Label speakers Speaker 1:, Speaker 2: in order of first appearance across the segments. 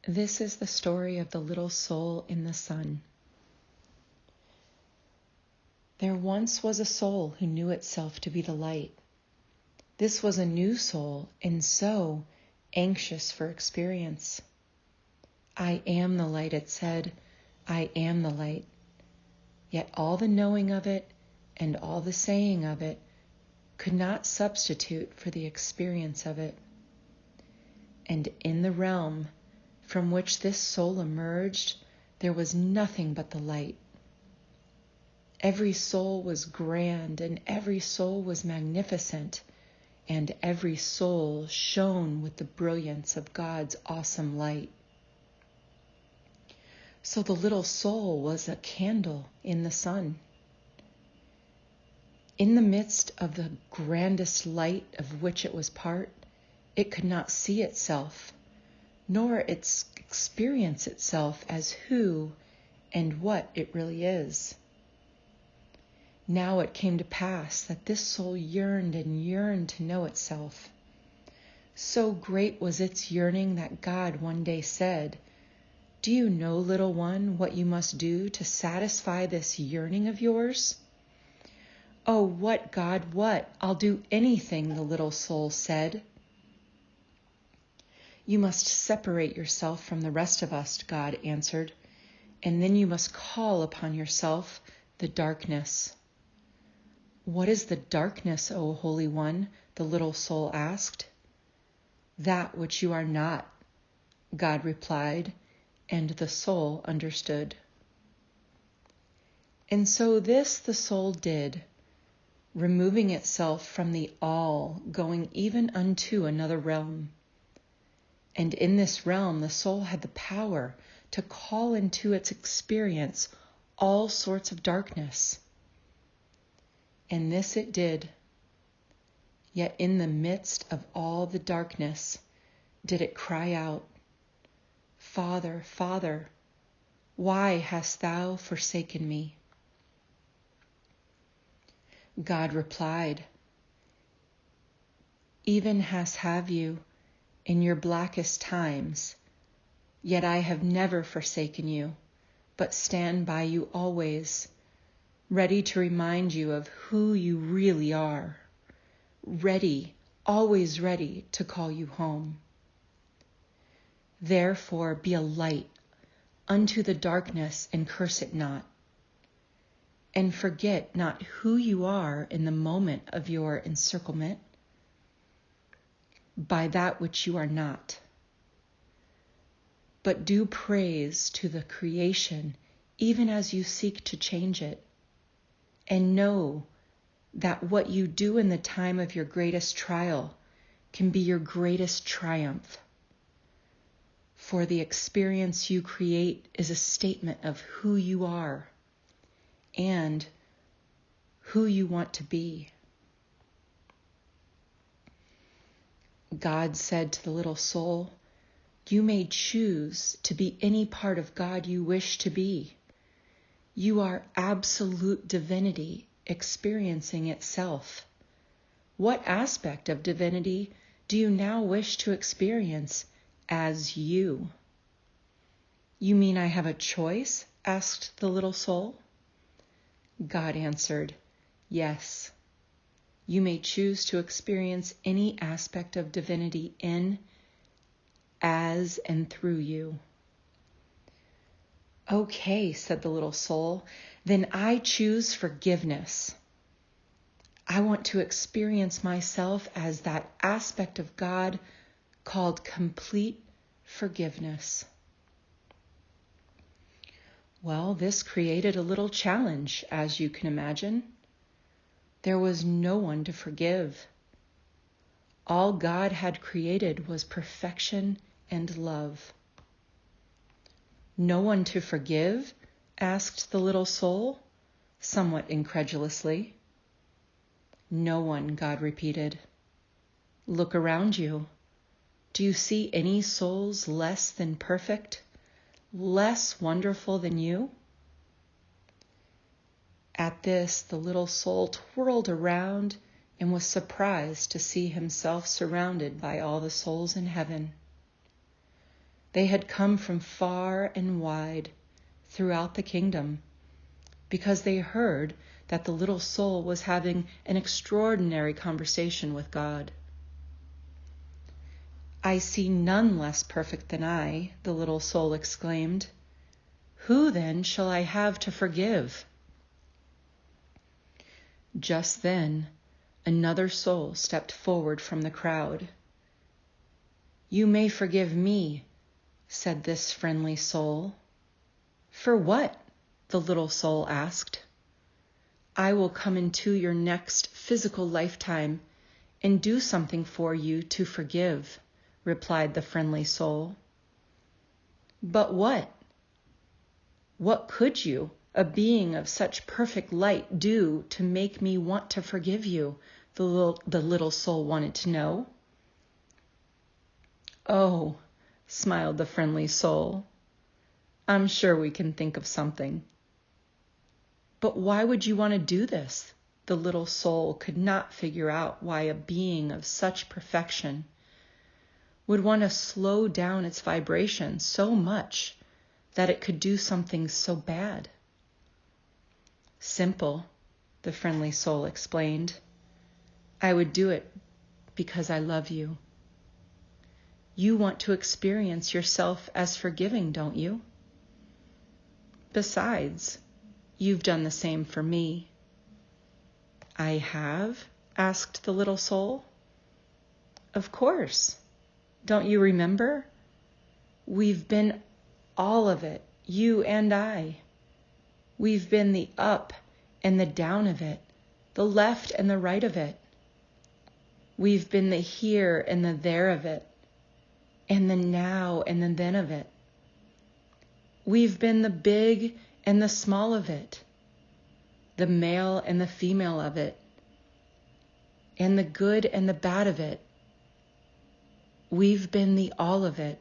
Speaker 1: This is the story of the little soul in the sun. There once was a soul who knew itself to be the light. This was a new soul and so anxious for experience. I am the light, it said. I am the light. Yet all the knowing of it and all the saying of it could not substitute for the experience of it. And in the realm from which this soul emerged, there was nothing but the light. Every soul was grand, and every soul was magnificent, and every soul shone with the brilliance of God's awesome light. So the little soul was a candle in the sun. In the midst of the grandest light of which it was part, it could not see itself, nor experience itself as who and what it really is. Now it came to pass that this soul yearned and yearned to know itself. So great was its yearning that God one day said, "Do you know, little one, what you must do to satisfy this yearning of yours?" "Oh, what, God, what? I'll do anything," the little soul said. "You must separate yourself from the rest of us," God answered, "and then you must call upon yourself the darkness." "What is the darkness, O Holy One?" the little soul asked. "That which you are not," God replied, and the soul understood. And so this the soul did, removing itself from the all, going even unto another realm. And in this realm, the soul had the power to call into its experience all sorts of darkness. And this it did. Yet in the midst of all the darkness, did it cry out, "Father, Father, why hast thou forsaken me?" God replied, "Even as have you in your blackest times, yet I have never forsaken you, but stand by you always, ready to remind you of who you really are, ready, always ready to call you home. Therefore be a light unto the darkness and curse it not, and forget not who you are in the moment of your encirclement by that which you are not. But do praise to the creation even as you seek to change it, and know that what you do in the time of your greatest trial can be your greatest triumph. For the experience you create is a statement of who you are and who you want to be." God said to the little soul, "You may choose to be any part of God you wish to be. You are absolute divinity experiencing itself. What aspect of divinity do you now wish to experience as you?" "You mean I have a choice?" asked the little soul. God answered, "Yes. You may choose to experience any aspect of divinity in, as, and through you." "Okay," said the little soul, "then I choose forgiveness. I want to experience myself as that aspect of God called complete forgiveness." Well, this created a little challenge, as you can imagine. There was no one to forgive. All God had created was perfection and love. "No one to forgive?" asked the little soul, somewhat incredulously. "No one," God repeated. "Look around you. Do you see any souls less than perfect, less wonderful than you?" At this, the little soul twirled around and was surprised to see himself surrounded by all the souls in heaven. They had come from far and wide throughout the kingdom because they heard that the little soul was having an extraordinary conversation with God. "I see none less perfect than I," the little soul exclaimed. "Who then shall I have to forgive?" Just then, another soul stepped forward from the crowd. "You may forgive me," said this friendly soul. "For what?" the little soul asked. "I will come into your next physical lifetime and do something for you to forgive," replied the friendly soul. "But what? What could you, a being of such perfect light, do to make me want to forgive you?" the little soul wanted to know. "Oh," smiled the friendly soul, "I'm sure we can think of something." "But why would you want to do this?" The little soul could not figure out why a being of such perfection would want to slow down its vibration so much that it could do something so bad. "Simple," the friendly soul explained. "I would do it because I love you. You want to experience yourself as forgiving, don't you? Besides, you've done the same for me." "I have?" asked the little soul. "Of course. Don't you remember? We've been all of it, you and I. We've been the up and the down of it, the left and the right of it. We've been the here and the there of it, and the now and the then of it. We've been the big and the small of it, the male and the female of it, and the good and the bad of it. We've been the all of it.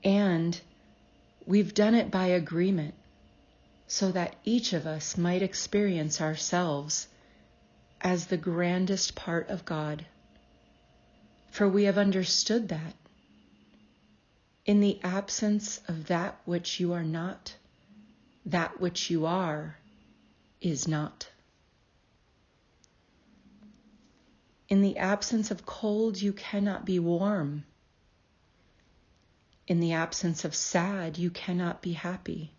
Speaker 1: And we've done it by agreement, so that each of us might experience ourselves as the grandest part of God. For we have understood that in the absence of that which you are not, that which you are is not. In the absence of cold, you cannot be warm. In the absence of sad, you cannot be happy.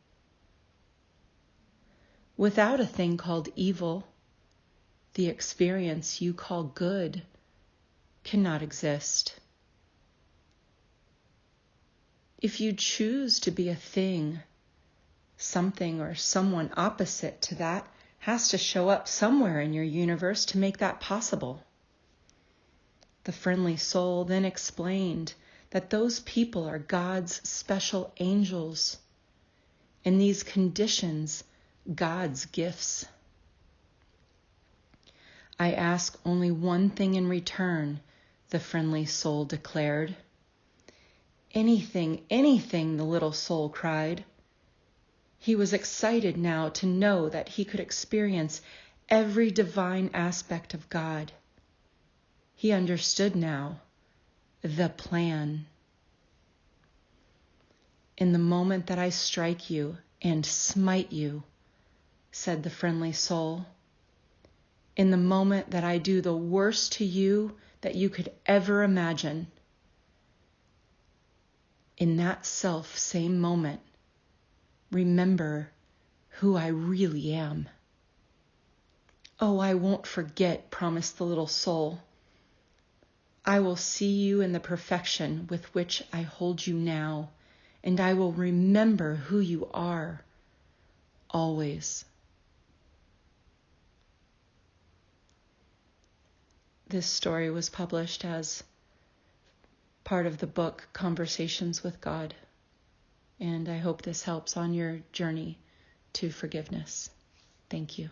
Speaker 1: Without a thing called evil, the experience you call good cannot exist. If you choose to be a thing, something or someone opposite to that has to show up somewhere in your universe to make that possible. The friendly soul then explained that those people are God's special angels, and these conditions God's gifts. "I ask only one thing in return," the friendly soul declared. "Anything, anything," the little soul cried. He was excited now to know that he could experience every divine aspect of God. He understood now the plan. "In the moment that I strike you and smite you," said the friendly soul, "in the moment that I do the worst to you that you could ever imagine, in that self-same moment, remember who I really am." "Oh, I won't forget," promised the little soul. "I will see you in the perfection with which I hold you now, and I will remember who you are, always." This story was published as part of the book Conversations with God, and I hope this helps on your journey to forgiveness. Thank you.